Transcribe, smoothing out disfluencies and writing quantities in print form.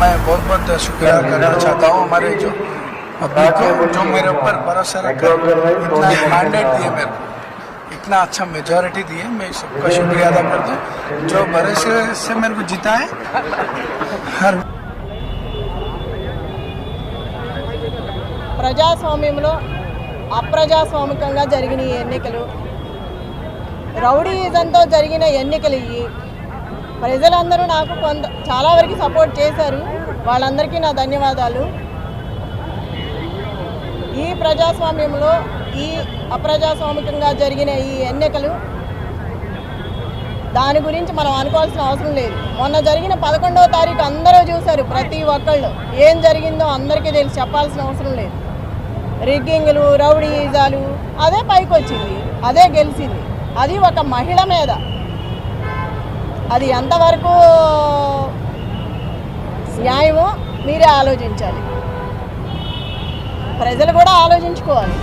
मैं बहुत बहुत शुक्रिया करना चाहता हूँ हमारे जो पब्लिक को जो मेरे ऊपर भरोसा रखकर इतना मैंडेट दिए मेरे को, इतना अच्छा मेजॉरिटी दिए, मैं सबका शुक्रिया अदा करता हूँ जो भरोसे से मेरे को जीता है। हर ప్రజాస్వామ్యంలో అప్రజాస్వామికంగా జరిగిన ఈ ఎన్నికలు, రౌడీయిజంతో జరిగిన ఎన్నికలు ఇవి. ప్రజలందరూ నాకు చాలా వరకు సపోర్ట్ చేశారు, వాళ్ళందరికీ నా ధన్యవాదాలు. ఈ ప్రజాస్వామ్యంలో ఈ అప్రజాస్వామికంగా జరిగిన ఈ ఎన్నికలు దాని గురించి మనం అనుకోవాల్సిన అవసరం లేదు. మొన్న జరిగిన 11వ తారీఖు అందరూ చూశారు, ప్రతి ఒక్కళ్ళు ఏం జరిగిందో అందరికీ తెలిసి చెప్పాల్సిన అవసరం లేదు. రిగ్గింగ్లు, రౌడీయిజాలు అదే పైకి వచ్చింది, అదే గెలిచింది. అది ఒక మహిళ మీద. అది ఎంతవరకు న్యాయమో మీరే ఆలోచించాలి, ప్రజలు కూడా ఆలోచించుకోవాలి.